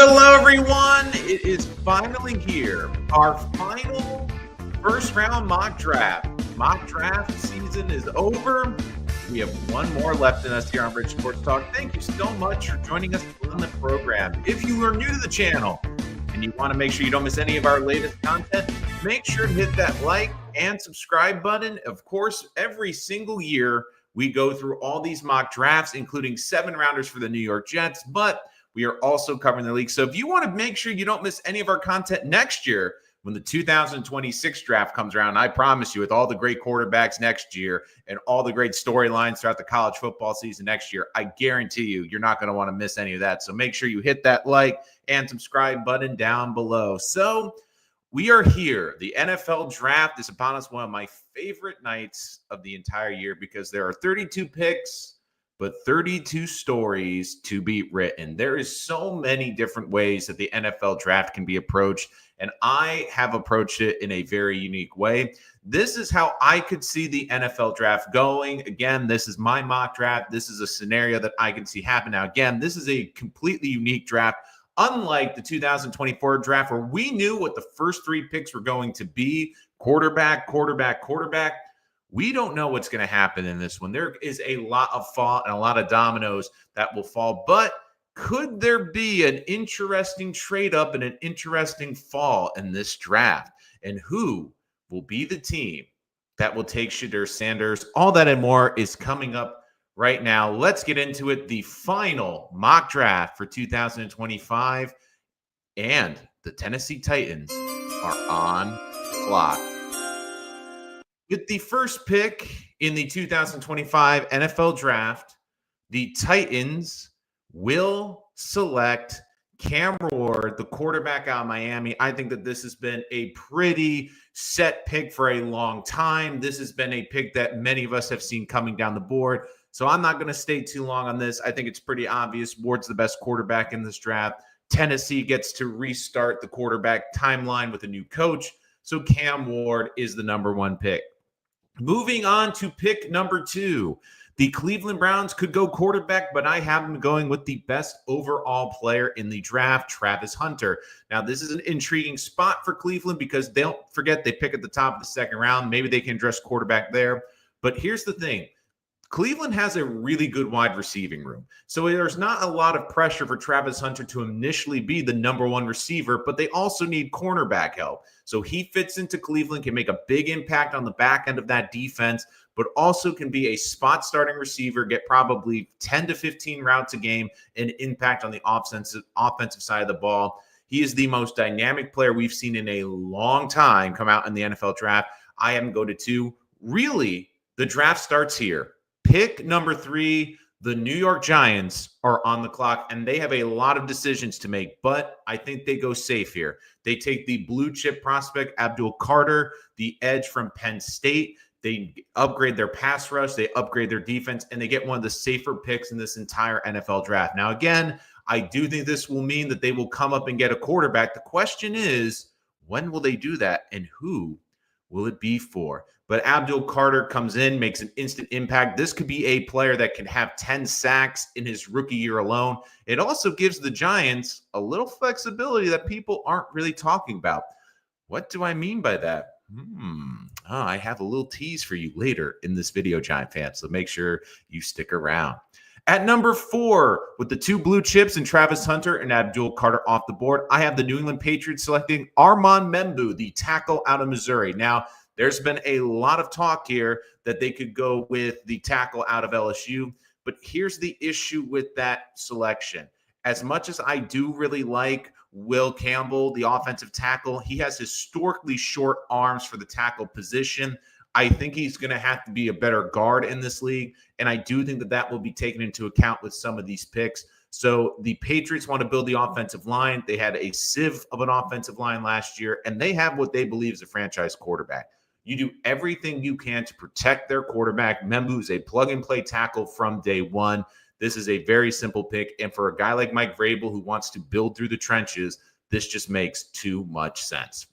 Hello, everyone. It is finally here. Our final first round mock draft. Mock draft season is over. We have one more left in us here on Rich Sports Talk. Thank you so much for joining us on the program. If you are new to the channel and you want to make sure you don't miss any of our latest content, make sure to hit that like and subscribe button. Of course, every single year we go through all these mock drafts, including 7-rounders for the New York Jets, but we are also covering the league. So if you want to make sure you don't miss any of our content next year when the 2026 draft comes around, I promise you, with all the great quarterbacks next year and all the great storylines throughout the college football season next year, I guarantee you're not going to want to miss any of that. So make sure you hit that like and subscribe button down below. So we are here. The NFL draft is upon us, one of my favorite nights of the entire year because there are 32 picks, but 32 stories to be written. There is so many different ways that the NFL draft can be approached, and I have approached it in a very unique way. This is how I could see the NFL draft going. Again, this is my mock draft. This is a scenario that I can see happen. Now, again, this is a completely unique draft, unlike the 2024 draft where we knew what the first 3 picks were going to be: quarterback, quarterback, quarterback. We don't know what's going to happen in this one. There is a lot of fall and a lot of dominoes that will fall. But could there be an interesting trade up and an interesting fall in this draft? And who will be the team that will take Shedeur Sanders? All that and more is coming up right now. Let's get into it. The final mock draft for 2025. And the Tennessee Titans are on the clock. With the first pick in the 2025 NFL Draft, the Titans will select Cam Ward, the quarterback out of Miami. I think that this has been a pretty set pick for a long time. This has been a pick that many of us have seen coming down the board. So I'm not going to stay too long on this. I think it's pretty obvious. Ward's the best quarterback in this draft. Tennessee gets to restart the quarterback timeline with a new coach. So Cam Ward is the number 1 pick. Moving on to pick number 2, the Cleveland Browns could go quarterback, but I have them going with the best overall player in the draft, Travis Hunter. Now, this is an intriguing spot for Cleveland because don't forget they pick at the top of the 2nd round. Maybe they can address quarterback there. But here's the thing. Cleveland has a really good wide receiving room. So there's not a lot of pressure for Travis Hunter to initially be the number 1 receiver, but they also need cornerback help. So he fits into Cleveland, can make a big impact on the back end of that defense, but also can be a spot starting receiver, get probably 10 to 15 routes a game, and impact on the offensive side of the ball. He is the most dynamic player we've seen in a long time come out in the NFL draft. I have him go to 2. Really, the draft starts here. Pick number 3, the New York Giants are on the clock, and they have a lot of decisions to make, but I think they go safe here. They take the blue chip prospect, Abdul Carter, the edge from Penn State. They upgrade their pass rush, they upgrade their defense, and they get one of the safer picks in this entire NFL draft. Now, again, I do think this will mean that they will come up and get a quarterback. The question is, when will they do that, and who will it be for? But Abdul Carter comes in, makes an instant impact. This could be a player that can have 10 sacks in his rookie year alone. It also gives the Giants a little flexibility that people aren't really talking about. What do I mean by that? I have a little tease for you later in this video, Giant fans, so make sure you stick around. At number 4, with the 2 blue chips and Travis Hunter and Abdul Carter off the board, I have the New England Patriots selecting Armand Membu, the tackle out of Missouri. Now, there's been a lot of talk here that they could go with the tackle out of LSU, but here's the issue with that selection. As much as I do really like Will Campbell, the offensive tackle, he has historically short arms for the tackle position. I think he's going to have to be a better guard in this league, and I do think that that will be taken into account with some of these picks. So the Patriots want to build the offensive line. They had a sieve of an offensive line last year, and they have what they believe is a franchise quarterback. You do everything you can to protect their quarterback. Membu is a plug-and-play tackle from day one. This is a very simple pick, and for a guy like Mike Vrabel who wants to build through the trenches, this just makes too much sense.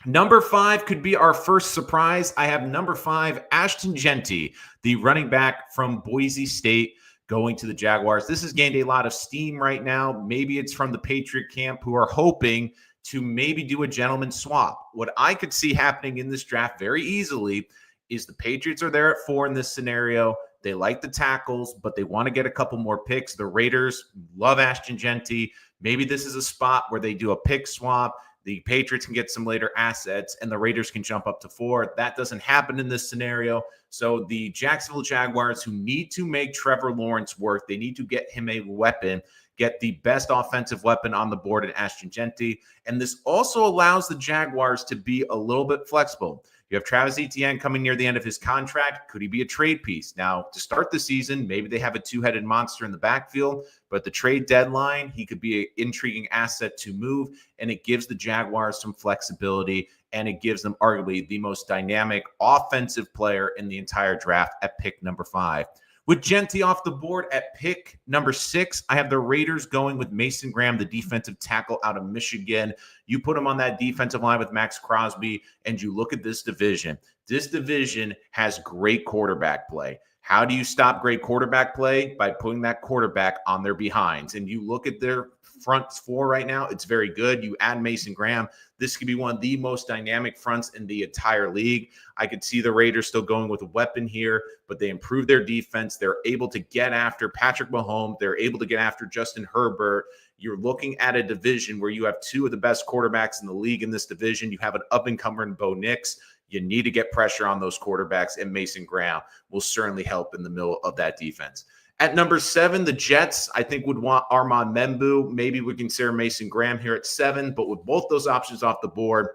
Number 5 could be our first surprise. I have number 5, Ashton Jeanty, the running back from Boise State, going to the Jaguars. This has gained a lot of steam right now. Maybe it's from the Patriot camp who are hoping to maybe do a gentleman's swap. What I could see happening in this draft very easily is the Patriots are there at 4 in this scenario. They like the tackles, but they want to get a couple more picks. The Raiders love Ashton Jeanty. Maybe this is a spot where they do a pick swap. The Patriots can get some later assets, and the Raiders can jump up to 4. That doesn't happen in this scenario. So the Jacksonville Jaguars, who need to make Trevor Lawrence work, they need to get him a weapon, get the best offensive weapon on the board in Ashton Jeanty. And this also allows the Jaguars to be a little bit flexible. You have Travis Etienne coming near the end of his contract. Could he be a trade piece? Now, to start the season, maybe they have a two-headed monster in the backfield, but at the trade deadline, he could be an intriguing asset to move, and it gives the Jaguars some flexibility, and it gives them arguably the most dynamic offensive player in the entire draft at pick number 5. With Jeanty off the board at pick number 6, I have the Raiders going with Mason Graham, the defensive tackle out of Michigan. You put him on that defensive line with Max Crosby, and you look at this division. This division has great quarterback play. How do you stop great quarterback play? By putting that quarterback on their behinds. And you look at their front 4 right now, it's very good. You add Mason Graham, this could be one of the most dynamic fronts in the entire league. I could see the Raiders still going with a weapon here, but they improve their defense. They're able to get after Patrick Mahomes. They're able to get after Justin Herbert. You're looking at a division where you have 2 of the best quarterbacks in the league in this division. You have an up-and-coming Bo Nix. You need to get pressure on those quarterbacks, and Mason Graham will certainly help in the middle of that defense. At number 7, the Jets, I think, would want Armand Membu. Maybe we consider Mason Graham here at 7, but with both those options off the board,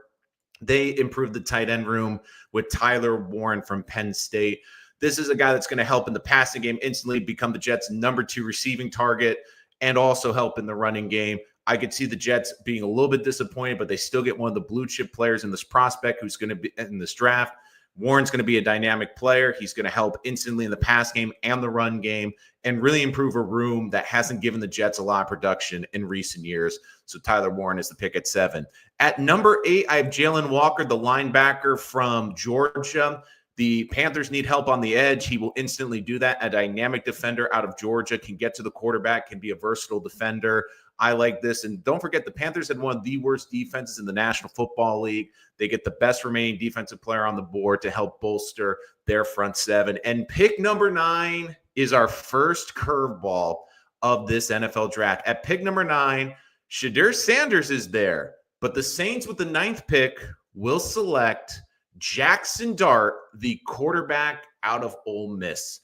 they improved the tight end room with Tyler Warren from Penn State. This is a guy that's going to help in the passing game, instantly become the Jets' number 2 receiving target, and also help in the running game. I could see the Jets being a little bit disappointed, but they still get one of the blue chip players in this prospect who's going to be in this draft. Warren's going to be a dynamic player. He's going to help instantly in the pass game and the run game and really improve a room that hasn't given the Jets a lot of production in recent years. So Tyler Warren is the pick at 7. At number 8, I have Jalen Walker, the linebacker from Georgia. The Panthers need help on the edge. He will instantly do that. A dynamic defender out of Georgia, can get to the quarterback, can be a versatile defender. I like this. And don't forget, the Panthers had one of the worst defenses in the National Football League. They get the best remaining defensive player on the board to help bolster their front 7. And pick number 9 is our first curveball of this NFL draft. At pick number 9, Shedeur Sanders is there. But the Saints with the 9th pick will select Jackson Dart, the quarterback out of Ole Miss.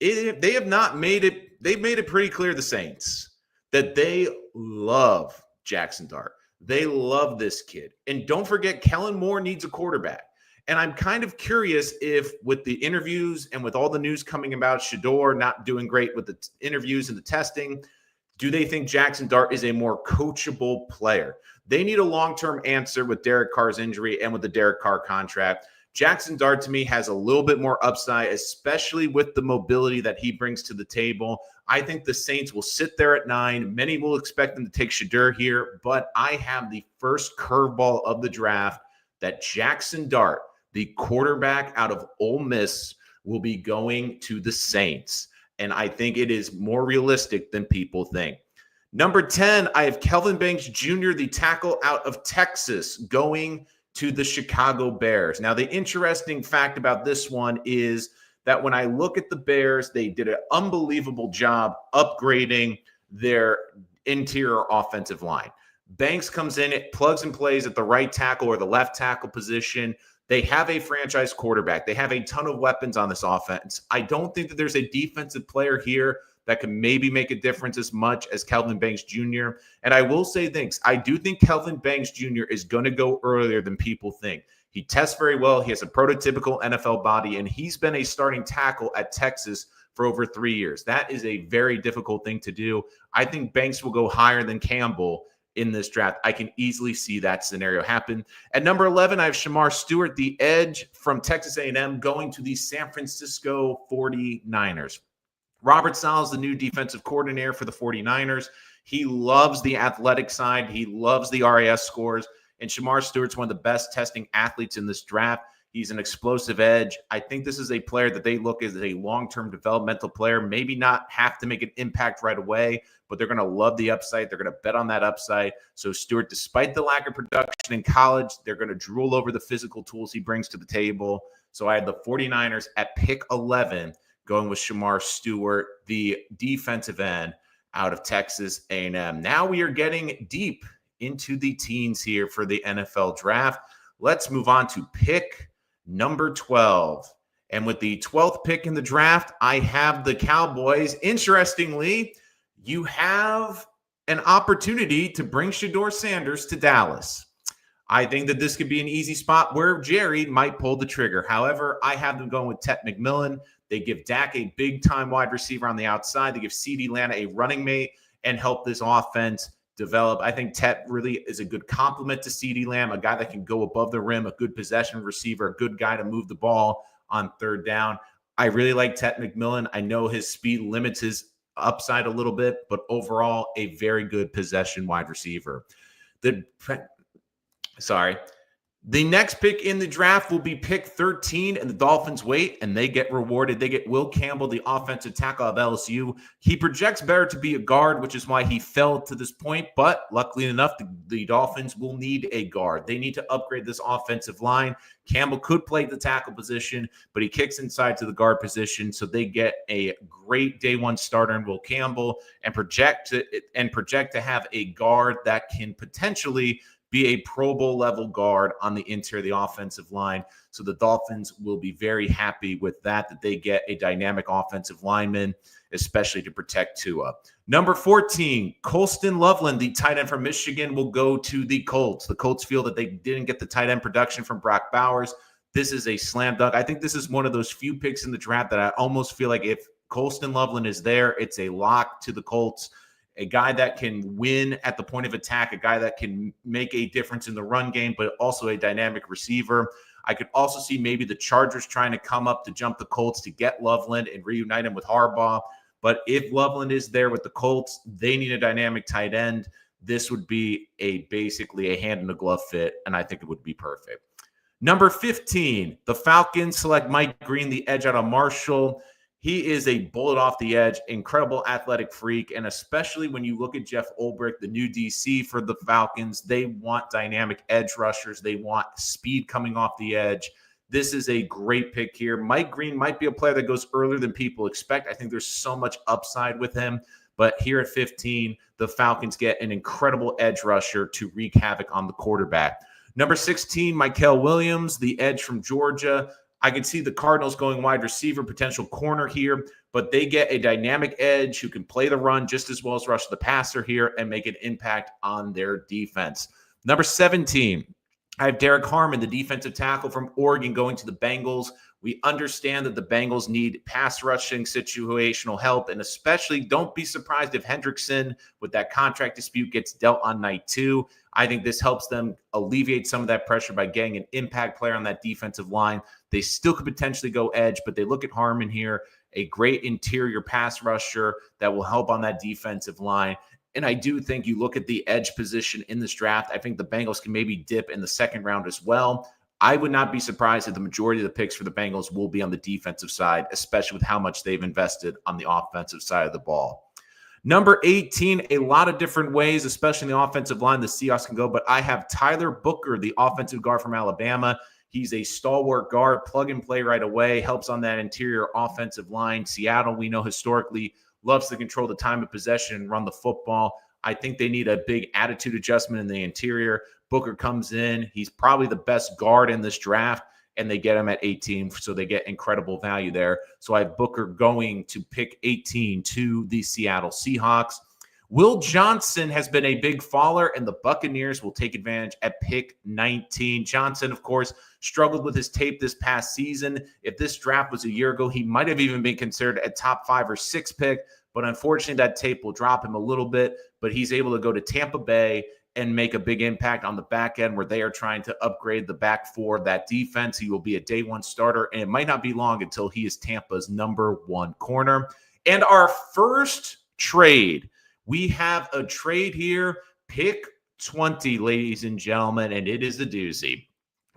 They have not made it. They've made it pretty clear, the Saints, that they love Jackson Dart. They love this kid. And don't forget, Kellen Moore needs a quarterback. And I'm kind of curious if, with the interviews and with all the news coming about Shedeur not doing great with the interviews and the testing, do they think Jackson Dart is a more coachable player? They need a long-term answer with Derek Carr's injury and with the Derek Carr contract. Jackson Dart, to me, has a little bit more upside, especially with the mobility that he brings to the table. I think the Saints will sit there at 9. Many will expect them to take Shedeur here, but I have the first curveball of the draft that Jackson Dart, the quarterback out of Ole Miss, will be going to the Saints. And I think it is more realistic than people think. Number 10, I have Kelvin Banks Jr., the tackle out of Texas, going to the Chicago Bears. Now, the interesting fact about this one is that when I look at the Bears, they did an unbelievable job upgrading their interior offensive line. Banks comes in, it plugs and plays at the right tackle or the left tackle position. They have a franchise quarterback. They have a ton of weapons on this offense. I don't think that there's a defensive player here that can maybe make a difference as much as Kelvin Banks Jr. And I will say this, I do think Kelvin Banks Jr. is going to go earlier than people think. He tests very well. He has a prototypical NFL body, and he's been a starting tackle at Texas for over 3 years. That is a very difficult thing to do. I think Banks will go higher than Campbell in this draft. I can easily see that scenario happen. At number 11, I have Shamar Stewart, the edge from Texas A&M, going to the San Francisco 49ers. Robert Saleh is the new defensive coordinator for the 49ers. He loves the athletic side. He loves the RAS scores. And Shamar Stewart's one of the best testing athletes in this draft. He's an explosive edge. I think this is a player that they look as a long-term developmental player, maybe not have to make an impact right away, but they're going to love the upside. They're going to bet on that upside. So Stewart, despite the lack of production in college, they're going to drool over the physical tools he brings to the table. So I had the 49ers at pick 11 going with Shemar Stewart, the defensive end out of Texas A&M. Now we are getting deep into the teens here for the NFL draft. Let's move on to pick number 12. And with the 12th pick in the draft, I have the Cowboys. Interestingly, you have an opportunity to bring Shedeur Sanders to Dallas. I think that this could be an easy spot where Jerry might pull the trigger. However, I have them going with Tet McMillan. They give Dak a big-time wide receiver on the outside. They give CeeDee Lamb a running mate and help this offense develop. I think Tet really is a good complement to CeeDee Lamb, a guy that can go above the rim, a good possession receiver, a good guy to move the ball on third down. I really like Tet McMillan. I know his speed limits his upside a little bit, but overall, a very good possession wide receiver. The next pick in the draft will be pick 13, and the Dolphins wait, and they get rewarded. They get Will Campbell, the offensive tackle of LSU. He projects better to be a guard, which is why he fell to this point. But luckily enough, the Dolphins will need a guard. They need to upgrade this offensive line. Campbell could play the tackle position, but he kicks inside to the guard position, so they get a great day one starter in Will Campbell and project to have a guard that can potentially be a Pro Bowl level guard on the interior of the offensive line. So the Dolphins will be very happy with that they get a dynamic offensive lineman, especially to protect Tua. Number 14, Colston Loveland, the tight end from Michigan, will go to the Colts. The Colts feel that they didn't get the tight end production from Brock Bowers. This is a slam dunk. I think this is one of those few picks in the draft that I almost feel like if Colston Loveland is there, it's a lock to the Colts. A guy that can win at the point of attack, a guy that can make a difference in the run game, but also a dynamic receiver. I could also see maybe the Chargers trying to come up to jump the Colts to get Loveland and reunite him with Harbaugh. But if Loveland is there with the Colts, they need a dynamic tight end. This would be basically a hand-in-a-glove fit, and I think it would be perfect. Number 15, the Falcons select Mike Green, the edge out of Marshall. He is a bullet off the edge, incredible athletic freak, and especially when you look at Jeff Ulbrich, the new DC for the Falcons, they want dynamic edge rushers. They want speed coming off the edge. This is a great pick here. Mike Green might be a player that goes earlier than people expect. I think there's so much upside with him, but here at 15, the Falcons get an incredible edge rusher to wreak havoc on the quarterback. Number 16, Mykel Williams, the edge from Georgia. I can see the Cardinals going wide receiver, potential corner here, but they get a dynamic edge who can play the run just as well as rush the passer here and make an impact on their defense. Number 17, I have Derek Harmon, the defensive tackle from Oregon, going to the Bengals. We understand that the Bengals need pass rushing situational help, and especially don't be surprised if Hendrickson with that contract dispute gets dealt on night 2. I think this helps them alleviate some of that pressure by getting an impact player on that defensive line. They still could potentially go edge, but they look at Harmon here, a great interior pass rusher that will help on that defensive line. And I do think you look at the edge position in this draft, I think the Bengals can maybe dip in the second round as well. I would not be surprised if the majority of the picks for the Bengals will be on the defensive side, especially with how much they've invested on the offensive side of the ball. Number 18, a lot of different ways, especially in the offensive line, the Seahawks can go, but I have Tyler Booker, the offensive guard from Alabama. He's a stalwart guard, plug and play right away, helps on that interior offensive line. Seattle, we know historically, loves to control the time of possession and run the football. I think they need a big attitude adjustment in the interior. Booker comes in. He's probably the best guard in this draft, and they get him at 18, so they get incredible value there. So I have Booker going to pick 18 to the Seattle Seahawks. Will Johnson has been a big faller, and the Buccaneers will take advantage at pick 19. Johnson, of course, struggled with his tape this past season. If this draft was a year ago, he might have even been considered a top 5 or 6 pick, but unfortunately that tape will drop him a little bit, but he's able to go to Tampa Bay and make a big impact on the back end where they are trying to upgrade the back four of that defense. He will be a day one starter, and it might not be long until he is Tampa's number 1 corner. And our first trade, we have a trade here, pick 20, ladies and gentlemen, and it is a doozy.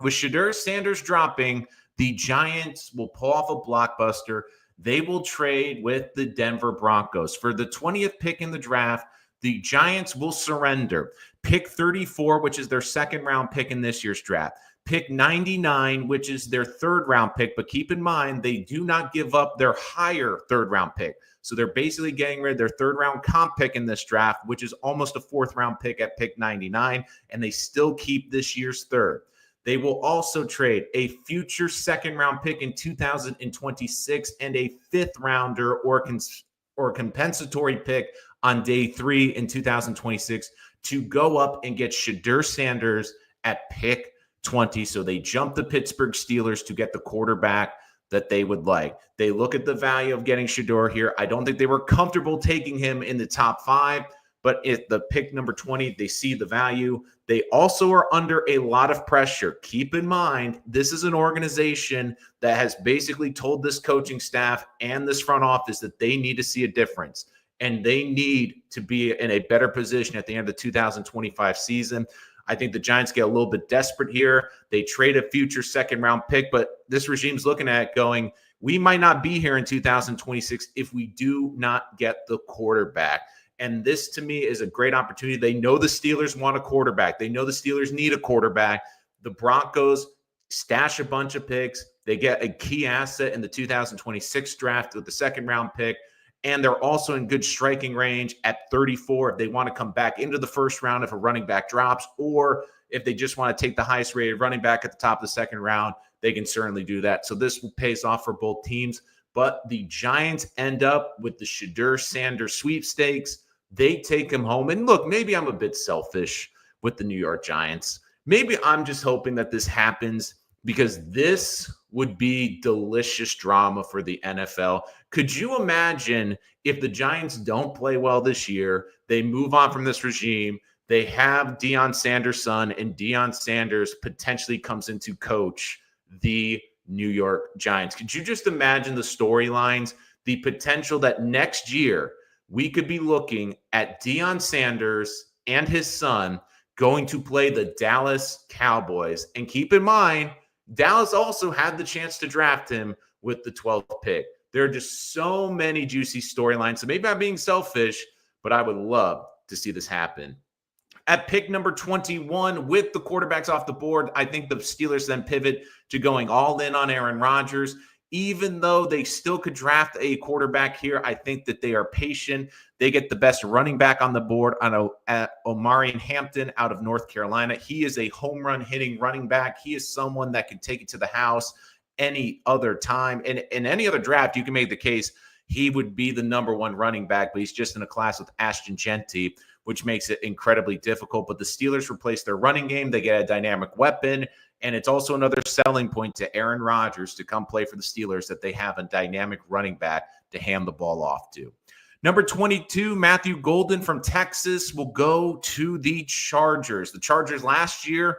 With Shedeur Sanders dropping, the Giants will pull off a blockbuster. They will trade with the Denver Broncos. For the 20th pick in the draft, the Giants will surrender pick 34, which is their second round pick in this year's draft, pick 99, which is their third round pick. But keep in mind, they do not give up their higher third round pick. So they're basically getting rid of their third round comp pick in this draft, which is almost a fourth round pick at pick 99. And they still keep this year's third. They will also trade a future second round pick in 2026 and a fifth rounder or compensatory pick on day 3 in 2026 to go up and get Shedeur Sanders at pick 20. So they jump the Pittsburgh Steelers to get the quarterback that they would like. They look at the value of getting Shedeur here. I don't think they were comfortable taking him in the top 5. But at the pick number 20, they see the value. They also are under a lot of pressure. Keep in mind, this is an organization that has basically told this coaching staff and this front office that they need to see a difference. And they need to be in a better position at the end of the 2025 season. I think the Giants get a little bit desperate here. They trade a future second-round pick, but this regime's looking at it going, we might not be here in 2026 if we do not get the quarterback. And this, to me, is a great opportunity. They know the Steelers want a quarterback. They know the Steelers need a quarterback. The Broncos stash a bunch of picks. They get a key asset in the 2026 draft with the second-round pick. And they're also in good striking range at 34 if they want to come back into the first round if a running back drops, or if they just want to take the highest-rated running back at the top of the second round, they can certainly do that. So this pays off for both teams. But the Giants end up with the Shedeur Sanders sweepstakes. They take him home. And look, maybe I'm a bit selfish with the New York Giants. Maybe I'm just hoping that this happens because this would be delicious drama for the NFL. Could you imagine if the Giants don't play well this year, they move on from this regime, they have Deion Sanders' son, and Deion Sanders potentially comes in to coach the New York Giants? Could you just imagine the storylines, the potential that next year we could be looking at Deion Sanders and his son going to play the Dallas Cowboys? And keep in mind, Dallas also had the chance to draft him with the 12th pick. There are just so many juicy storylines. So maybe I'm being selfish, but I would love to see this happen. At pick number 21, with the quarterbacks off the board, I think the Steelers then pivot to going all in on Aaron Rodgers. Even though they still could draft a quarterback here, I think that they are patient. They get the best running back on the board at Omarion Hampton out of North Carolina. He is a home run hitting running back. He is someone that can take it to the house any other time. And in any other draft, you can make the case he would be the number 1 running back, but he's just in a class with Ashton Jeanty, which makes it incredibly difficult. But the Steelers replace their running game. They get a dynamic weapon. And it's also another selling point to Aaron Rodgers to come play for the Steelers that they have a dynamic running back to hand the ball off to. Number 22, Matthew Golden from Texas will go to the Chargers. The Chargers last year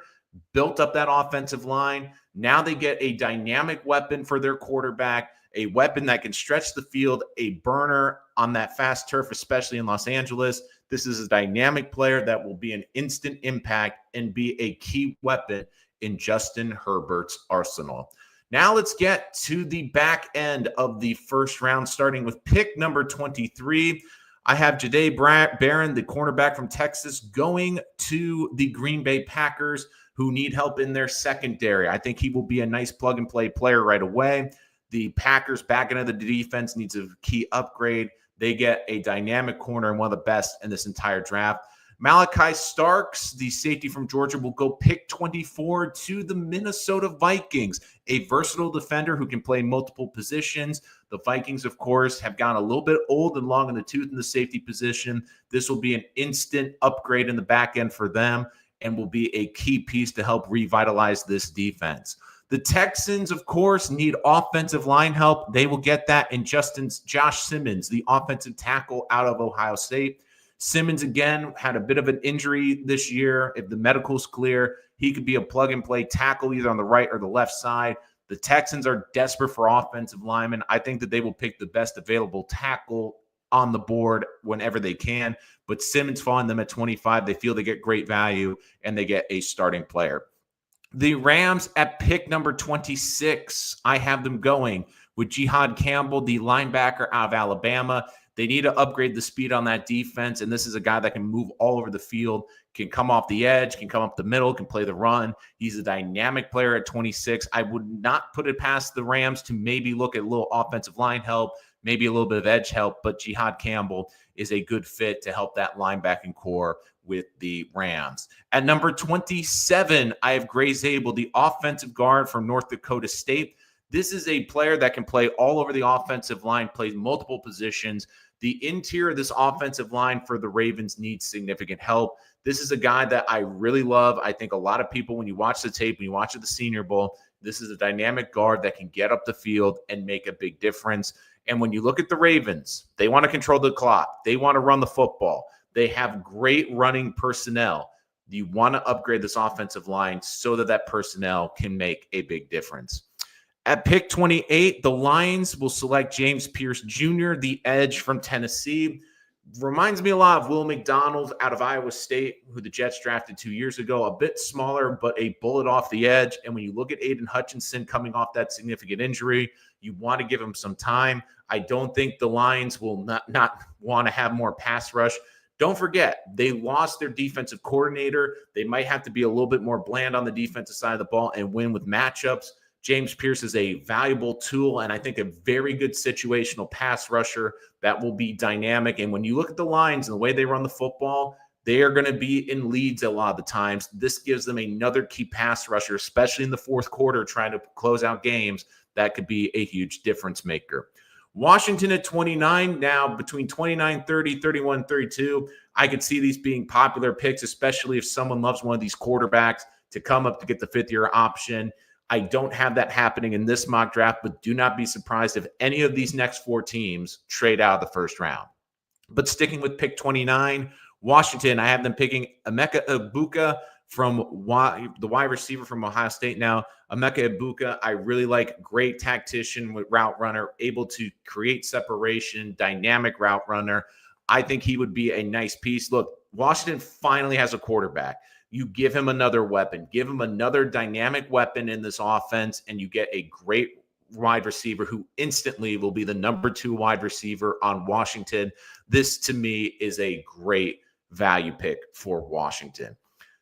built up that offensive line. Now they get a dynamic weapon for their quarterback, a weapon that can stretch the field, a burner on that fast turf, especially in Los Angeles. This is a dynamic player that will be an instant impact and be a key weapon in Justin Herbert's arsenal. Now let's get to the back end of the first round, starting with pick number 23. I have Jahdae Barron, the cornerback from Texas, going to the Green Bay Packers, who need help in their secondary. I think he will be a nice plug-and-play player right away. The Packers back into the defense needs a key upgrade. They get a dynamic corner and one of the best in this entire draft. Malachi Starks, the safety from Georgia, will go pick 24 to the Minnesota Vikings, a versatile defender who can play multiple positions. The Vikings, of course, have gone a little bit old and long in the tooth in the safety position. This will be an instant upgrade in the back end for them and will be a key piece to help revitalize this defense. The Texans, of course, need offensive line help. They will get that in Josh Simmons, the offensive tackle out of Ohio State. Simmons, again, had a bit of an injury this year. If the medical's clear, he could be a plug-and-play tackle either on the right or the left side. The Texans are desperate for offensive linemen. I think that they will pick the best available tackle on the board whenever they can. But Simmons falling them at 25, they feel they get great value, and they get a starting player. The Rams at pick number 26, I have them going with Jihad Campbell, the linebacker out of Alabama. They need to upgrade the speed on that defense, and this is a guy that can move all over the field, can come off the edge, can come up the middle, can play the run. He's a dynamic player at 26. I would not put it past the Rams to maybe look at a little offensive line help, maybe a little bit of edge help, but Jihad Campbell is a good fit to help that linebacking core with the Rams. At number 27, I have Gray Zabel, the offensive guard from North Dakota State. This is a player that can play all over the offensive line, plays multiple positions. The interior of this offensive line for the Ravens needs significant help. This is a guy that I really love. I think a lot of people, when you watch the tape, when you watch the Senior Bowl, this is a dynamic guard that can get up the field and make a big difference. And when you look at the Ravens, they want to control the clock. They want to run the football. They have great running personnel. You want to upgrade this offensive line so that that personnel can make a big difference. At pick 28, the Lions will select James Pierce Jr., the edge from Tennessee. Reminds me a lot of Will McDonald out of Iowa State, who the Jets drafted 2 years ago. A bit smaller, but a bullet off the edge. And when you look at Aiden Hutchinson coming off that significant injury, you want to give him some time. I don't think the Lions will not want to have more pass rush. Don't forget, they lost their defensive coordinator. They might have to be a little bit more bland on the defensive side of the ball and win with matchups. James Pierce is a valuable tool and I think a very good situational pass rusher that will be dynamic. And when you look at the Lions and the way they run the football, they are going to be in leads a lot of the times. This gives them another key pass rusher, especially in the fourth quarter, trying to close out games. That could be a huge difference maker. Washington at 29. Now, between 29, 30, 31, 32, I could see these being popular picks, especially if someone loves one of these quarterbacks to come up to get the fifth-year option. I don't have that happening in this mock draft, but do not be surprised if any of these next four teams trade out of the first round. But sticking with pick 29, Washington, I have them picking Emeka Egbuka from the wide receiver from Ohio State. Now, Emeka Egbuka, I really like. Great tactician with route runner, able to create separation, dynamic route runner. I think he would be a nice piece. Look, Washington finally has a quarterback. You give him another weapon, give him another dynamic weapon in this offense, and you get a great wide receiver who instantly will be the number 2 wide receiver on Washington. This, to me, is a great value pick for Washington.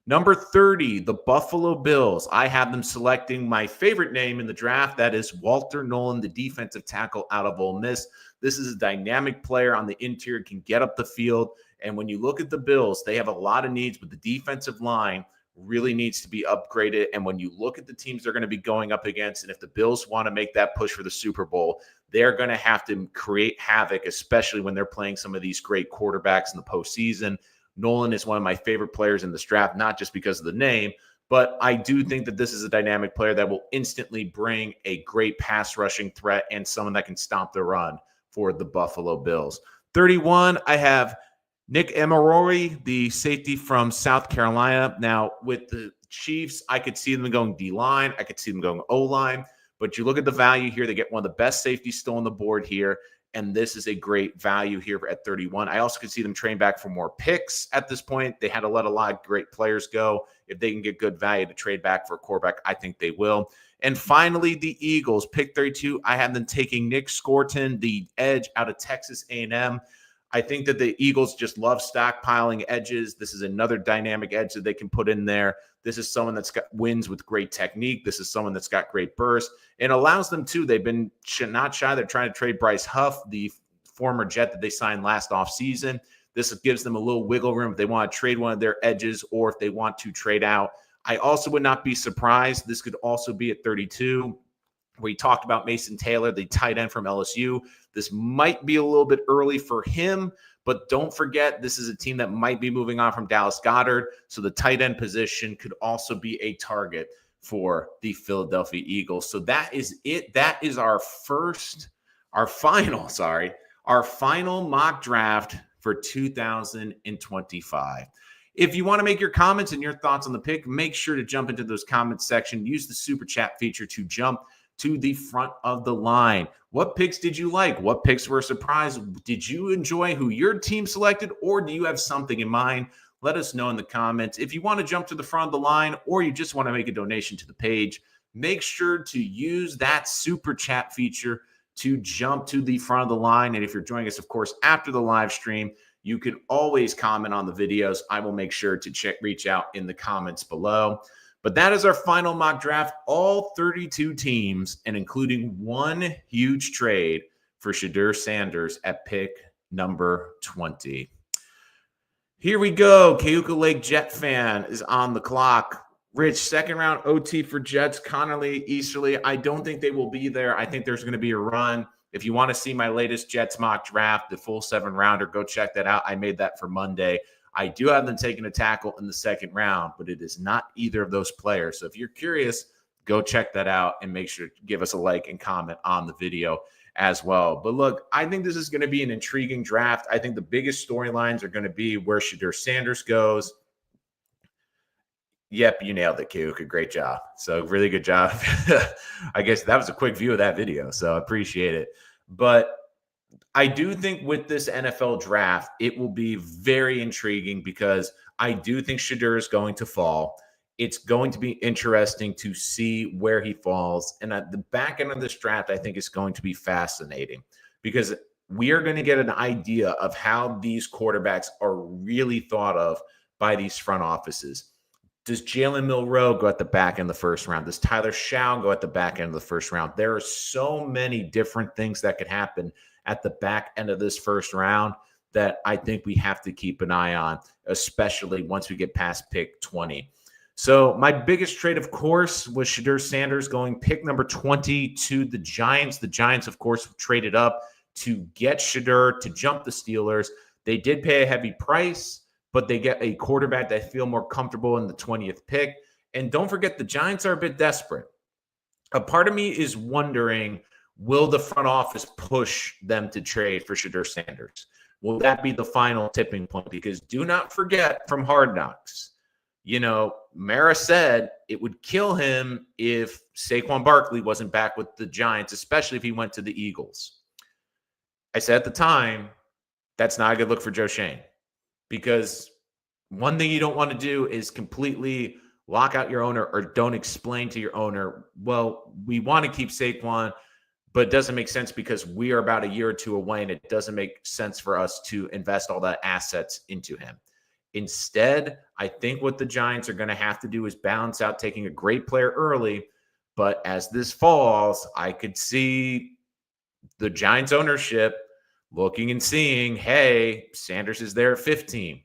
Number 30, the Buffalo Bills. I have them selecting my favorite name in the draft. That is Walter Nolan, the defensive tackle out of Ole Miss. This is a dynamic player on the interior, can get up the field. And when you look at the Bills, they have a lot of needs, but the defensive line really needs to be upgraded. And when you look at the teams they're going to be going up against, and if the Bills want to make that push for the Super Bowl, they're going to have to create havoc, especially when they're playing some of these great quarterbacks in the postseason. Nolan is one of my favorite players in this draft, not just because of the name, but I do think that this is a dynamic player that will instantly bring a great pass rushing threat and someone that can stop the run for the Buffalo Bills. 31, I have Nick Emery, the safety from South Carolina. Now, with the Chiefs, I could see them going D-line. I could see them going O-line. But you look at the value here. They get one of the best safeties still on the board here. And this is a great value here at 31. I also could see them train back for more picks at this point. They had to let a lot of great players go. If they can get good value to trade back for a quarterback, I think they will. And finally, the Eagles, pick 32. I have them taking Nick Scorton, the edge out of Texas A&M. I think that the Eagles just love stockpiling edges. This is another dynamic edge that they can put in there. This is someone that's got wins with great technique. This is someone that's got great burst. It allows them to. They've been not shy. They're trying to trade Bryce Huff, the former Jet that they signed last offseason. This gives them a little wiggle room if they want to trade one of their edges or if they want to trade out. I also would not be surprised. This could also be at 32. We talked about Mason Taylor, the tight end from LSU. This might be a little bit early for him, but don't forget, this is a team that might be moving on from Dallas Goedert. So the tight end position could also be a target for the Philadelphia Eagles. So that is it. That is our final mock draft for 2025. If you want to make your comments and your thoughts on the pick, make sure to jump into those comments section. Use the super chat feature to jump to the front of the line. What picks did you like? What picks were a surprise? Did you enjoy who your team selected, or do you have something in mind? Let us know in the comments. If you want to jump to the front of the line or you just want to make a donation to the page, make sure to use that super chat feature to jump to the front of the line. And if you're joining us, of course, after the live stream, you can always comment on the videos. I will make sure to reach out in the comments below. But that is our final mock draft, all 32 teams, and including one huge trade for Shedeur Sanders at pick number 20. Here we go. Cayuga Lake Jet fan is on the clock. Rich, second round OT for Jets, Connerly, Easterly. I don't think they will be there. I think there's going to be a run. If you want to see my latest Jets mock draft, the full 7-rounder, go check that out. I made that for Monday. I do have them taking a tackle in the second round, but it is not either of those players. So if you're curious, go check that out and make sure to give us a like and comment on the video as well. But look, I think this is going to be an intriguing draft. I think the biggest storylines are going to be where Shedeur Sanders goes. Yep, you nailed it, Cayuga. Great job. So really good job. I guess that was a quick view of that video, so I appreciate it. But I do think with this NFL draft, it will be very intriguing because I do think Shedeur is going to fall. It's going to be interesting to see where he falls. And at the back end of this draft, I think it's going to be fascinating because we are going to get an idea of how these quarterbacks are really thought of by these front offices. Does Jalen Milroe go at the back end of the first round? Does Tyler Shough go at the back end of the first round? There are so many different things that could happen at the back end of this first round that I think we have to keep an eye on, especially once we get past pick 20. So my biggest trade, of course, was Shedeur Sanders going pick number 20 to the Giants. The Giants, of course, traded up to get Shedeur to jump the Steelers. They did pay a heavy price, but they get a quarterback they feel more comfortable in the 20th pick. And don't forget, the Giants are a bit desperate. A part of me is wondering, will the front office push them to trade for Shedeur Sanders? Will that be the final tipping point? Because do not forget from Hard Knocks, Mara said it would kill him if Saquon Barkley wasn't back with the Giants, especially if he went to the Eagles. I said at the time, that's not a good look for Joe Schoen. Because one thing you don't want to do is completely lock out your owner or don't explain to your owner, well, we want to keep Saquon, but it doesn't make sense because we are about a year or two away and it doesn't make sense for us to invest all that assets into him. Instead, I think what the Giants are going to have to do is balance out taking a great player early. But as this falls, I could see the Giants ownership looking and seeing, hey, Sanders is there at 15.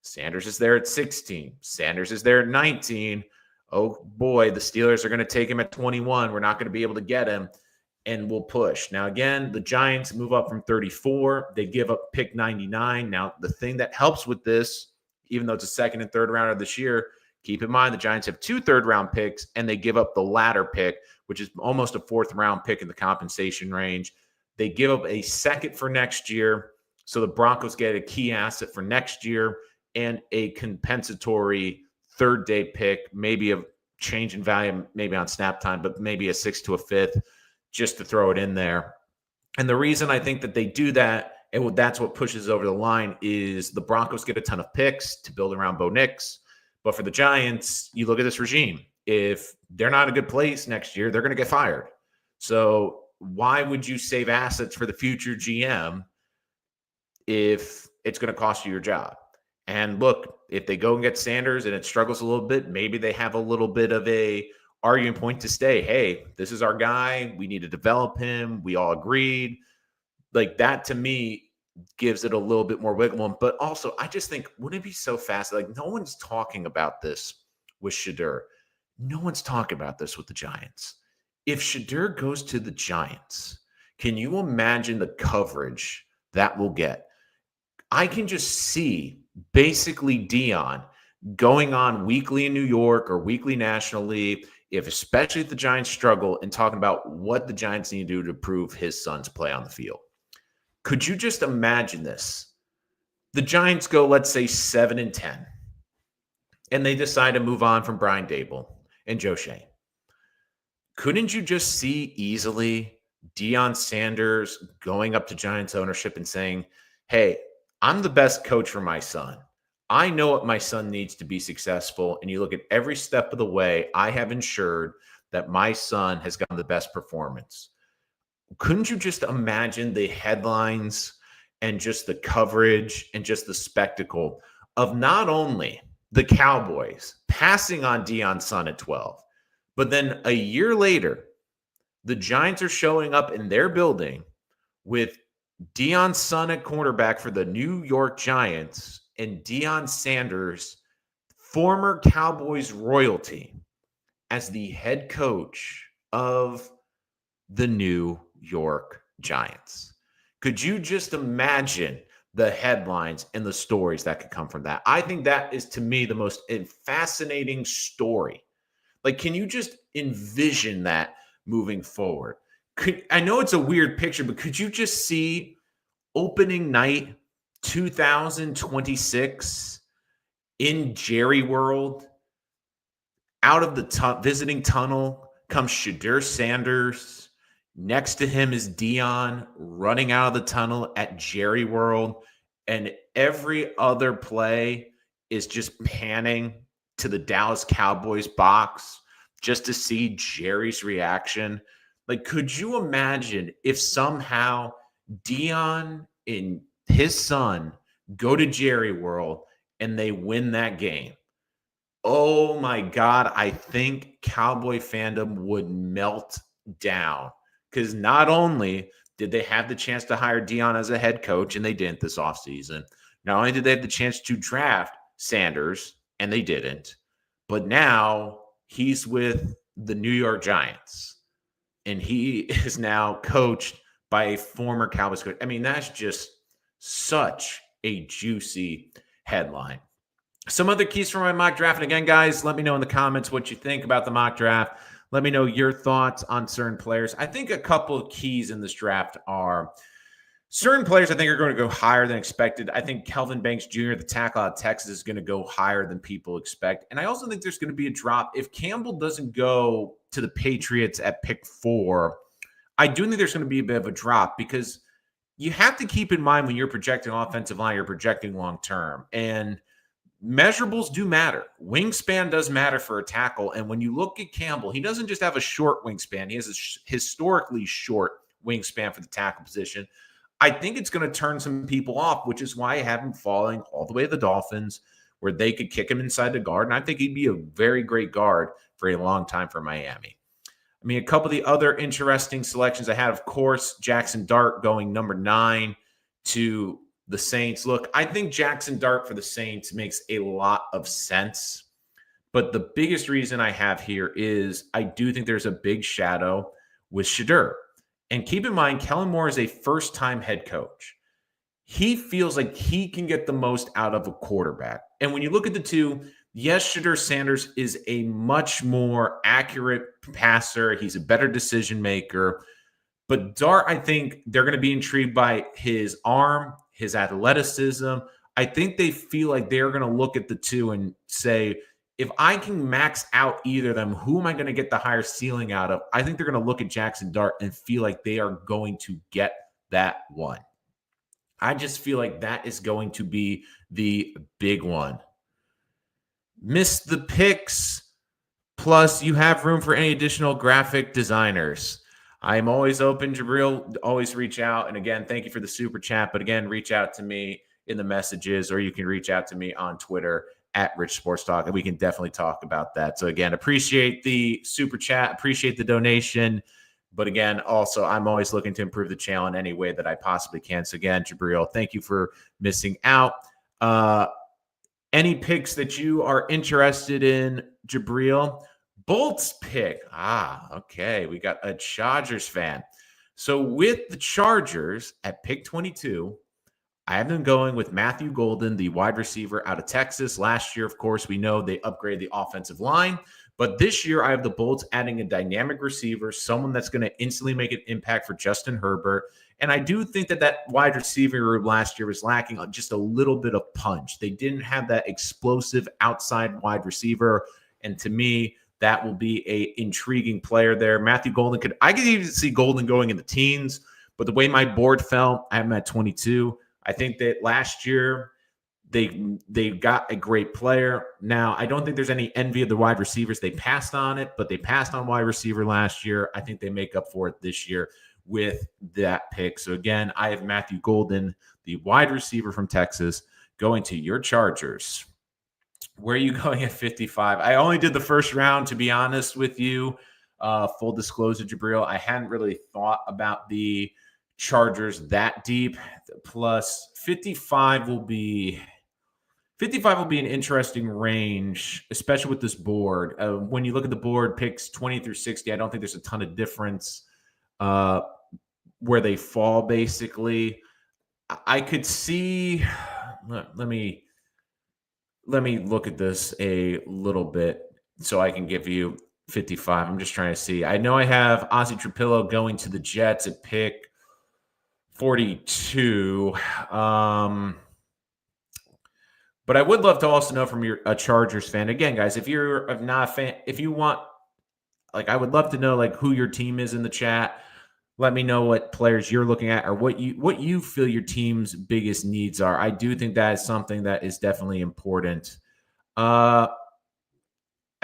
Sanders is there at 16. Sanders is there at 19. Oh, boy, the Steelers are going to take him at 21. We're not going to be able to get him, and we'll push. Now, again, the Giants move up from 34. They give up pick 99. Now, the thing that helps with this, even though it's a second and third rounder this year, keep in mind the Giants have 2 third-round picks, and they give up the latter pick, which is almost a fourth-round pick in the compensation range. They give up a second for next year, so the Broncos get a key asset for next year and a compensatory third-day pick, maybe a change in value, maybe on snap time, but maybe a 6th to a 5th, just to throw it in there. And the reason I think that they do that, and that's what pushes over the line, is the Broncos get a ton of picks to build around Bo Nix. But for the Giants, you look at this regime. If they're not in a good place next year, they're going to get fired. So why would you save assets for the future GM if it's going to cost you your job? And look, if they go and get Sanders and it struggles a little bit, maybe they have a little bit of a arguing point to stay. Hey, this is our guy. We need to develop him. We all agreed. Like that to me gives it a little bit more wiggle room. But also, I just think, wouldn't it be so fast? Like no one's talking about this with Shedeur. No one's talking about this with the Giants. If Shedeur goes to the Giants, can you imagine the coverage that we'll get? I can just see basically Deion going on weekly in New York or weekly nationally, especially if the Giants struggle, and talking about what the Giants need to do to prove his son's play on the field. Could you just imagine this? The Giants go, let's say, 7-10, and they decide to move on from Brian Daboll and Joe Schoen. Couldn't you just see easily Deion Sanders going up to Giants ownership and saying, hey, I'm the best coach for my son. I know what my son needs to be successful. And you look at every step of the way, I have ensured that my son has gotten the best performance. Couldn't you just imagine the headlines and just the coverage and just the spectacle of not only the Cowboys passing on Deion's son at 12, but then a year later, the Giants are showing up in their building with Deion's son at quarterback for the New York Giants and Deion Sanders, former Cowboys royalty, as the head coach of the New York Giants. Could you just imagine the headlines and the stories that could come from that? I think that is, to me, the most fascinating story. Like, can you just envision that moving forward? I know it's a weird picture, but could you just see opening night 2026 in Jerry World? Out of the visiting tunnel comes Shedeur Sanders. Next to him is Deion running out of the tunnel at Jerry World. And every other play is just panning to the Dallas Cowboys box just to see Jerry's reaction. Like, could you imagine if somehow Deion and his son go to Jerry World and they win that game? Oh my God, I think Cowboy fandom would melt down. Because not only did they have the chance to hire Deion as a head coach, and they didn't this offseason, not only did they have the chance to draft Sanders, and they didn't, but now he's with the New York Giants, and he is now coached by a former Cowboys coach. I mean, that's just such a juicy headline. Some other keys for my mock draft. And again, guys, let me know in the comments what you think about the mock draft. Let me know your thoughts on certain players. I think a couple of keys in this draft are certain players I think are going to go higher than expected. I think Kelvin Banks Jr., the tackle out of Texas, is going to go higher than people expect. And I also think there's going to be a drop. If Campbell doesn't go to the Patriots at pick 4, I do think there's going to be a bit of a drop, because you have to keep in mind when you're projecting offensive line, you're projecting long-term. And measurables do matter. Wingspan does matter for a tackle. And when you look at Campbell, he doesn't just have a short wingspan. He has a historically short wingspan for the tackle position. I think it's going to turn some people off, which is why I have him falling all the way to the Dolphins, where they could kick him inside the guard. And I think he'd be a very great guard for a long time for Miami. I mean, a couple of the other interesting selections I had, of course, Jackson Dart going number 9 to the Saints. Look, I think Jackson Dart for the Saints makes a lot of sense. But the biggest reason I have here is I do think there's a big shadow with Shedeur. And keep in mind, Kellen Moore is a first-time head coach. He feels like he can get the most out of a quarterback. And when you look at the two, yes, Shedeur Sanders is a much more accurate passer. He's a better decision maker. But Dart, I think they're going to be intrigued by his arm, his athleticism. I think they feel like they're going to look at the two and say, if I can max out either of them, who am I going to get the higher ceiling out of? I think they're going to look at Jackson Dart and feel like they are going to get that one. I just feel like that is going to be the big one. Miss the picks, plus you have room for any additional graphic designers. I'm always open, Jabril. Always reach out. And again, thank you for the super chat. But again, reach out to me in the messages, or you can reach out to me on Twitter at Rich Sports Talk, and we can definitely talk about that. So again, appreciate the super chat, appreciate the donation. But again, also, I'm always looking to improve the channel in any way that I possibly can. So again, Jabril, thank you for missing out. Any picks that you are interested in, Jabril? Bolts pick. Okay. We got a Chargers fan. So with the Chargers at pick 22, I have them going with Matthew Golden, the wide receiver out of Texas. Last year, of course, we know they upgraded the offensive line. But this year, I have the Bolts adding a dynamic receiver, someone that's going to instantly make an impact for Justin Herbert. And I do think that that wide receiver room last year was lacking just a little bit of punch. They didn't have that explosive outside wide receiver. And to me, that will be a intriguing player there. Matthew Golden I could even see Golden going in the teens, but the way my board fell, I have him at 22. I think that last year They've got a great player. Now, I don't think there's any envy of the wide receivers. They passed on it, but they passed on wide receiver last year. I think they make up for it this year with that pick. So again, I have Matthew Golden, the wide receiver from Texas, going to your Chargers. Where are you going at 55? I only did the first round, to be honest with you. Full disclosure, Jabril, I hadn't really thought about the Chargers that deep. Plus 55 will be an interesting range, especially with this board. When you look at the board, picks 20 through 60, I don't think there's a ton of difference where they fall, basically. I could see – let me look at this a little bit so I can give you 55. I'm just trying to see. I know I have Ozzie Trapillo going to the Jets at pick 42. But I would love to also know from a Chargers fan. Again, guys, if you're not a fan, if you want, like, I would love to know, like, who your team is in the chat. Let me know what players you're looking at or what you feel your team's biggest needs are. I do think that is something that is definitely important. I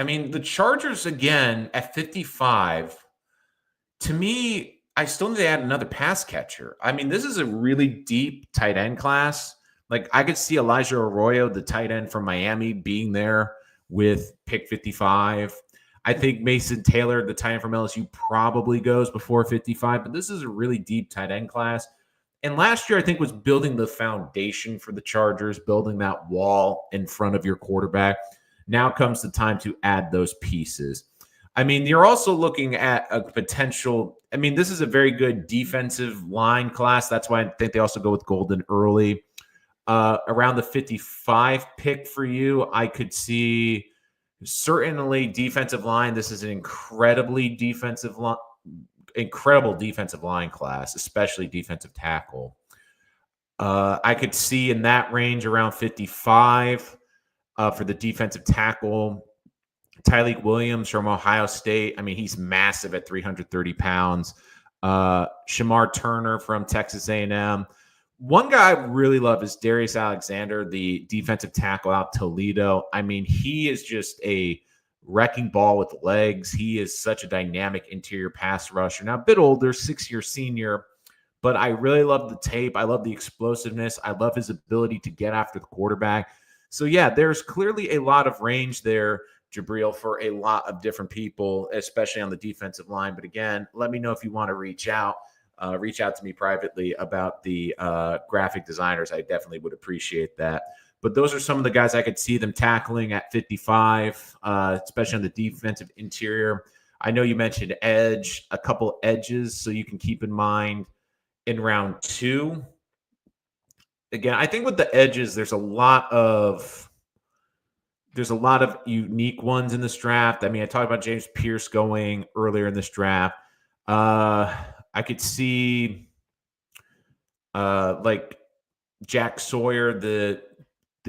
mean, the Chargers, again, at 55, to me, I still need to add another pass catcher. I mean, this is a really deep tight end class. Like, I could see Elijah Arroyo, the tight end from Miami, being there with pick 55. I think Mason Taylor, the tight end from LSU, probably goes before 55, but this is a really deep tight end class. And last year, I think, was building the foundation for the Chargers, building that wall in front of your quarterback. Now comes the time to add those pieces. I mean, you're also looking at a potential – I mean, this is a very good defensive line class. That's why I think they also go with Golden early. Around the 55 pick for you, I could see certainly defensive line. This is an incredible defensive line class, especially defensive tackle. I could see in that range around 55 for the defensive tackle. Tyleik Williams from Ohio State. I mean, he's massive at 330 pounds. Shamar Turner from Texas A&M. One guy I really love is Darius Alexander, the defensive tackle out Toledo. I mean, he is just a wrecking ball with legs. He is such a dynamic interior pass rusher. Now, a bit older, 6-year senior, but I really love the tape. I love the explosiveness. I love his ability to get after the quarterback. So, yeah, there's clearly a lot of range there, Jabril, for a lot of different people, especially on the defensive line. But, again, let me know if you want to reach out. Reach out to me privately about the graphic designers. I definitely would appreciate that. But those are some of the guys I could see them tackling at 55, especially on the defensive interior. I know you mentioned edge, a couple edges, so you can keep in mind in round 2. Again, I think with the edges, there's a lot of unique ones in this draft. I mean, I talked about James Pierce going earlier in this draft. I could see like Jack Sawyer, the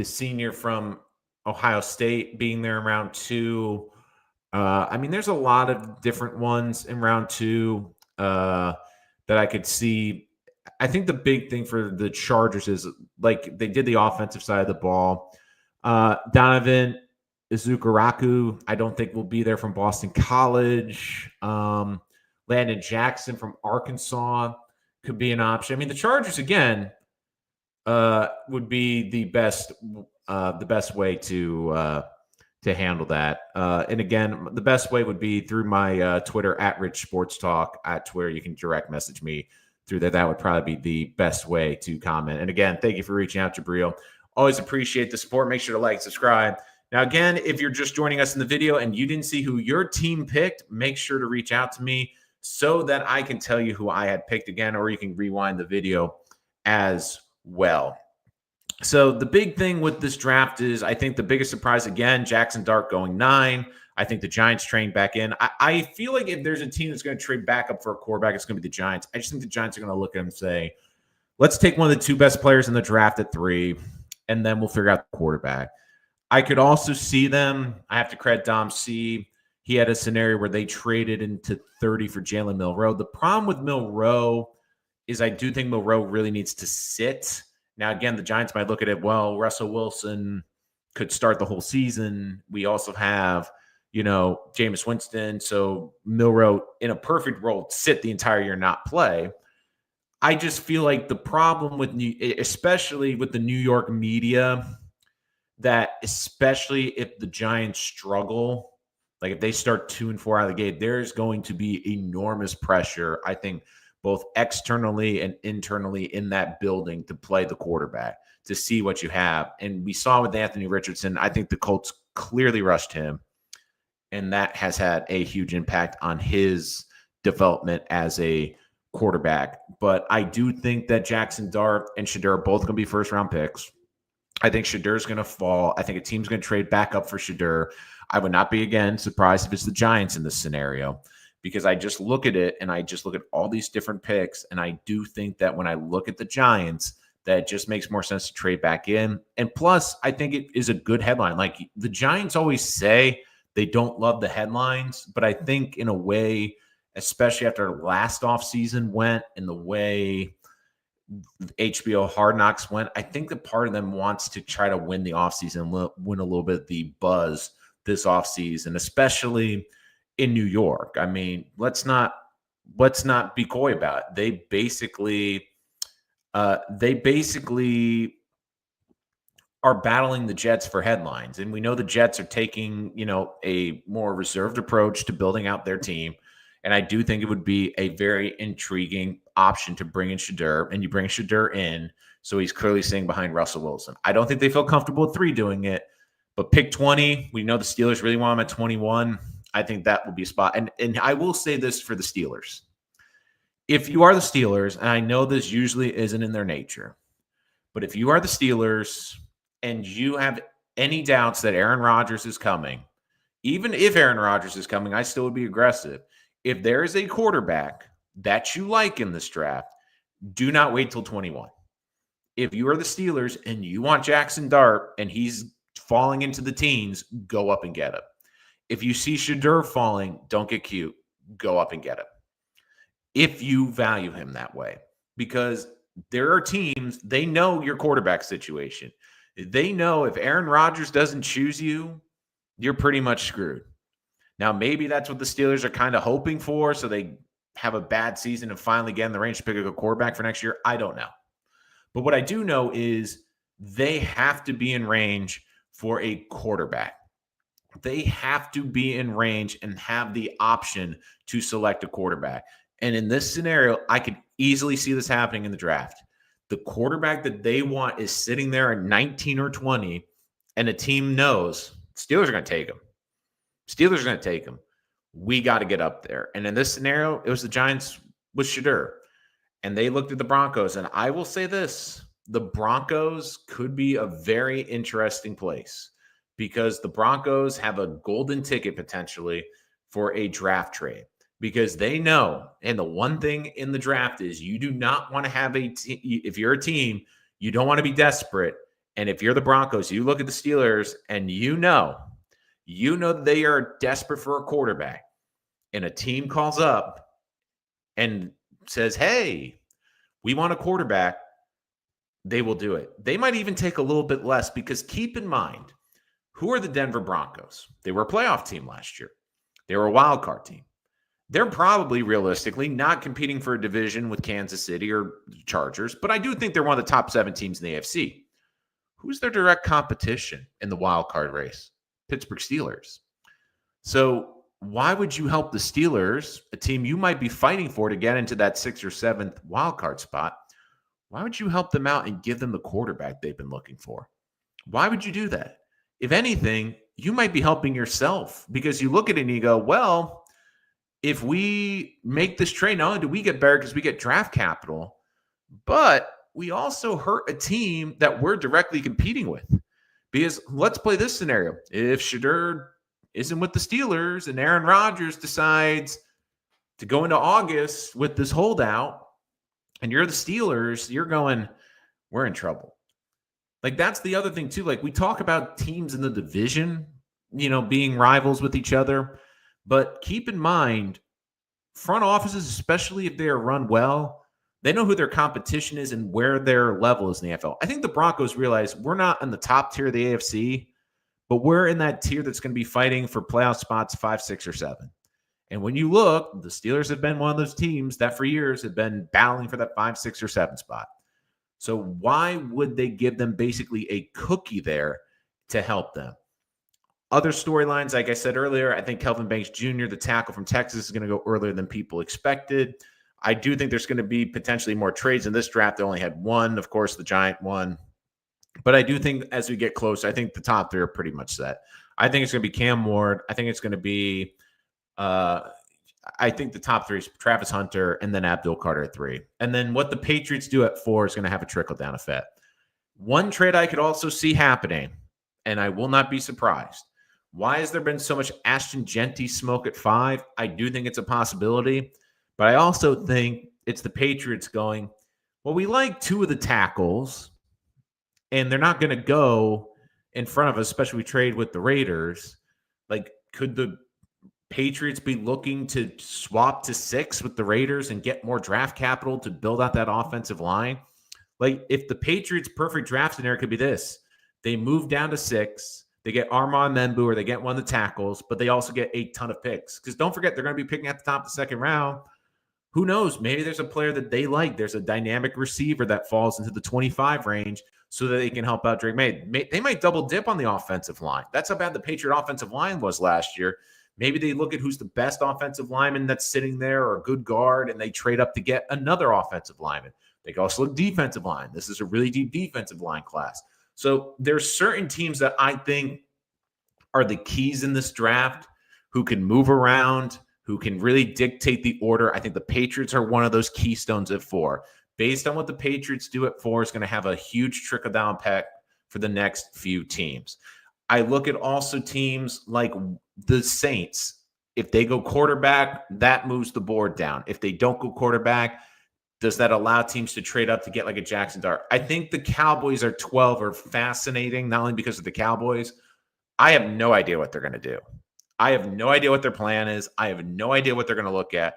senior from Ohio State, being there in round 2. I mean, there's a lot of different ones in round 2 that I could see. I think the big thing for the Chargers is, like, they did the offensive side of the ball. Donovan Izukaraku, I don't think will be there, from Boston College. Landon Jackson from Arkansas could be an option. I mean, the Chargers, again, would be the best way to handle that. And again, the best way would be through my Twitter at Rich Sports Talk at Twitter. You can direct message me through there. That would probably be the best way to comment. And again, thank you for reaching out, Jabril. Always appreciate the support. Make sure to like, subscribe. Now, again, if you're just joining us in the video and you didn't see who your team picked, make sure to reach out to me so that I can tell you who I had picked again, or you can rewind the video as well. So the big thing with this draft is, I think the biggest surprise, again, Jackson Dart going 9. I think the Giants trade back in. I feel like if there's a team that's going to trade back up for a quarterback, it's going to be the Giants. I just think the Giants are going to look at him and say, let's take one of the 2 best players in the draft at 3, and then we'll figure out the quarterback. I could also see them, I have to credit Dom C. He had a scenario where they traded into 30 for Jalen Milroe. The problem with Milroe is I do think Milroe really needs to sit Now, again, the Giants might look at it, well, Russell Wilson could start the whole season. We also have, Jameis Winston. So Milroe, in a perfect role, sit the entire year, not play. I just feel like the problem with especially with the New York media, that especially if the Giants struggle, like if they start 2-4 out of the gate, there's going to be enormous pressure, I think, both externally and internally in that building to play the quarterback, to see what you have. And we saw with Anthony Richardson, I think the Colts clearly rushed him, and that has had a huge impact on his development as a quarterback. But I do think that Jackson Dart and Shedeur are both going to be first-round picks. I think Shedeur's going to fall. I think a team's going to trade back up for Shedeur. I would not be, again, surprised if it's the Giants in this scenario, because I just look at it and I just look at all these different picks, and I do think that when I look at the Giants, that it just makes more sense to trade back in. And plus, I think it is a good headline. Like, the Giants always say they don't love the headlines, but I think in a way, especially after last offseason went and the way HBO Hard Knocks went, I think that part of them wants to try to win the offseason, win a little bit of the buzz this offseason, especially in New York. I mean, let's not be coy about it. They basically are battling the Jets for headlines. And we know the Jets are taking, a more reserved approach to building out their team. And I do think it would be a very intriguing option to bring in Shedeur, and you bring Shedeur in, so he's clearly sitting behind Russell Wilson. I don't think they feel comfortable with 3 doing it, but pick 20. We know the Steelers really want him at 21. I think that will be a spot. And I will say this for the Steelers. If you are the Steelers, and I know this usually isn't in their nature, but if you are the Steelers and you have any doubts that Aaron Rodgers is coming, even if Aaron Rodgers is coming, I still would be aggressive. If there is a quarterback that you like in this draft, do not wait till 21. If you are the Steelers and you want Jackson Dart and he's falling into the teens, go up and get him. If you see Shedeur falling, don't get cute. Go up and get him. If you value him that way, because there are teams, they know your quarterback situation. They know if Aaron Rodgers doesn't choose you, you're pretty much screwed. Now, maybe that's what the Steelers are kind of hoping for, so they have a bad season and finally get in the range to pick a quarterback for next year. I don't know. But what I do know is they have to be in range for a quarterback. They have to be in range and have the option to select a quarterback. And in this scenario, I could easily see this happening in the draft. The quarterback that they want is sitting there at 19 or 20, and the team knows Steelers are going to take him. Steelers are going to take him. We got to get up there. And in this scenario, it was the Giants with Shedeur. And they looked at the Broncos. And I will say this, the Broncos could be a very interesting place, because the Broncos have a golden ticket potentially for a draft trade, because they know, and the one thing in the draft is you do not want to have if you're a team, you don't want to be desperate. And if you're the Broncos, you look at the Steelers and you know that they are desperate for a quarterback, and a team calls up and says, hey, we want a quarterback, they will do it. They might even take a little bit less, because keep in mind, who are the Denver Broncos? They were a playoff team last year. They were a wild card team. They're probably realistically not competing for a division with Kansas City or Chargers, but I do think they're one of the top 7 teams in the AFC. Who's their direct competition in the wild card race? Pittsburgh Steelers. So why would you help the Steelers, a team you might be fighting for to get into that 6th or 7th wild card spot? Why would you help them out and give them the quarterback they've been looking for? Why would you do that? If anything, you might be helping yourself, because you look at it and you go, well, if we make this trade, not only do we get better because we get draft capital, but we also hurt a team that we're directly competing with. Because let's play this scenario. If Shedeur isn't with the Steelers and Aaron Rodgers decides to go into August with this holdout, and you're the Steelers, you're going, we're in trouble. Like, that's the other thing too. Like, we talk about teams in the division, being rivals with each other. But keep in mind, front offices, especially if they are run well, They know who their competition is and where their level is in the NFL. I think the Broncos realize we're not in the top tier of the AFC, but we're in that tier that's going to be fighting for playoff spots 5, 6, or 7. And when you look, the Steelers have been one of those teams that for years have been battling for that 5, 6, or 7 spot. So why would they give them basically a cookie there to help them? Other storylines, like I said earlier, I think Kelvin Banks Jr., the tackle from Texas, is going to go earlier than people expected. I do think there's going to be potentially more trades in this draft. They only had one, of course, the Giant one. But I do think as we get closer, I think the top 3 are pretty much set. I think it's going to be Cam Ward. I think it's going to be I think the top 3 is Travis Hunter and then Abdul Carter at 3. And then what the Patriots do at 4 is going to have a trickle-down effect. One trade I could also see happening, and I will not be surprised. Why has there been so much Ashton Jeanty smoke at 5? I do think it's a possibility, but I also think it's the Patriots going, well, we like 2 of the tackles, and they're not going to go in front of us, especially we trade with the Raiders. Like, could the Patriots be looking to swap to 6 with the Raiders and get more draft capital to build out that offensive line? Like, if the Patriots' perfect draft scenario could be this, they move down to 6, they get Armand Membu, or they get one of the tackles, but they also get a ton of picks. Because don't forget, they're going to be picking at the top of the 2nd round. Who knows? Maybe there's a player that they like. There's a dynamic receiver that falls into the 25 range so that they can help out Drake May. They might double dip on the offensive line. That's how bad the Patriot offensive line was last year. Maybe they look at who's the best offensive lineman that's sitting there or a good guard, and they trade up to get another offensive lineman. They can also look defensive line. This is a really deep defensive line class. So there's certain teams that I think are the keys in this draft who can move around, who can really dictate the order. I think the Patriots are one of those keystones at 4. Based on what the Patriots do at 4 is going to have a huge trickle-down effect for the next few teams. I look at also teams like the Saints. If they go quarterback, that moves the board down. If they don't go quarterback, does that allow teams to trade up to get like a Jackson Dart? I think the Cowboys are 12 are fascinating, not only because of the Cowboys. I have no idea what they're going to do. I have no idea what their plan is. I have no idea what they're going to look at.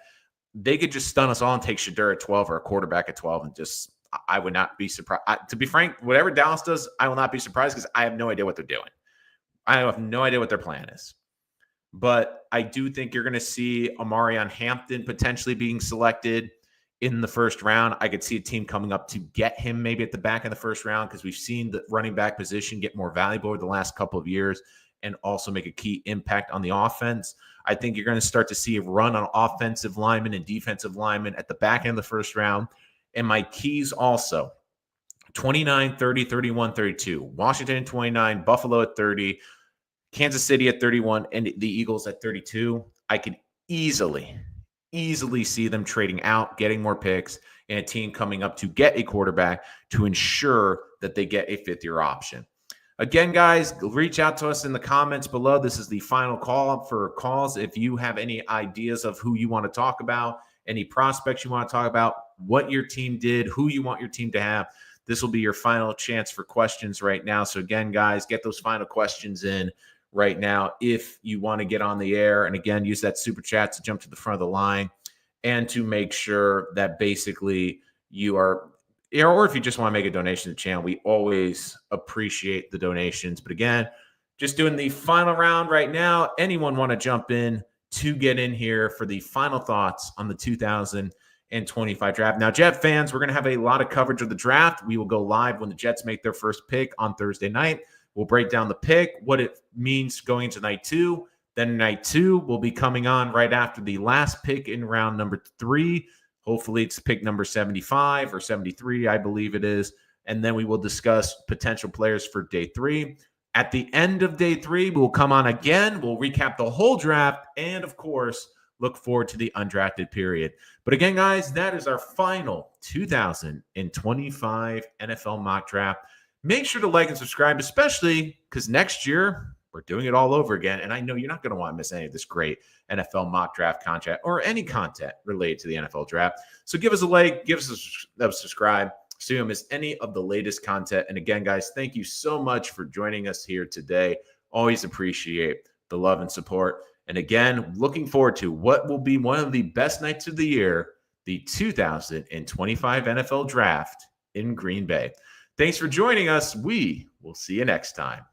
They could just stun us all and take Shedeur at 12 or a quarterback at 12 and just – I would not be surprised. To be frank, whatever Dallas does, I will not be surprised because I have no idea what they're doing. I have no idea what their plan is. But I do think you're going to see Omarion Hampton potentially being selected in the 1st round. I could see a team coming up to get him maybe at the back of the 1st round because we've seen the running back position get more valuable over the last couple of years and also make a key impact on the offense. I think you're going to start to see a run on offensive linemen and defensive linemen at the back end of the 1st round. And my keys also, 29, 30, 31, 32. Washington at 29, Buffalo at 30, Kansas City at 31, and the Eagles at 32. I could easily see them trading out, getting more picks, and a team coming up to get a quarterback to ensure that they get a 5th-year option. Again, guys, reach out to us in the comments below. This is the final call for calls. If you have any ideas of who you want to talk about, any prospects you want to talk about, what your team did, who you want your team to have, this will be your final chance for questions right now. So again, guys, get those final questions in right now if you want to get on the air. And again, use that super chat to jump to the front of the line and to make sure that basically you are, or if you just want to make a donation to the channel, we always appreciate the donations. But again, just doing the final round right now. Anyone want to jump in to get in here for the final thoughts on the 2025 draft? Now, Jet fans, we're going to have a lot of coverage of the draft. We will go live when the Jets make their first pick on Thursday night. We'll break down the pick, what it means going into night 2. Then night 2 will be coming on right after the last pick in round number 3. Hopefully it's pick number 75 or 73, I believe it is. And then we will discuss potential players for day 3. At the end of day 3, we'll come on again. We'll recap the whole draft and, of course, look forward to the undrafted period. But again, guys, that is our final 2025 NFL mock draft. Make sure to like and subscribe, especially because next year we're doing it all over again. And I know you're not going to want to miss any of this great NFL mock draft content or any content related to the NFL draft. So give us a like, give us a subscribe so you don't miss any of the latest content. And again, guys, thank you so much for joining us here today. Always appreciate the love and support. And again, looking forward to what will be one of the best nights of the year, the 2025 NFL Draft in Green Bay. Thanks for joining us. We will see you next time.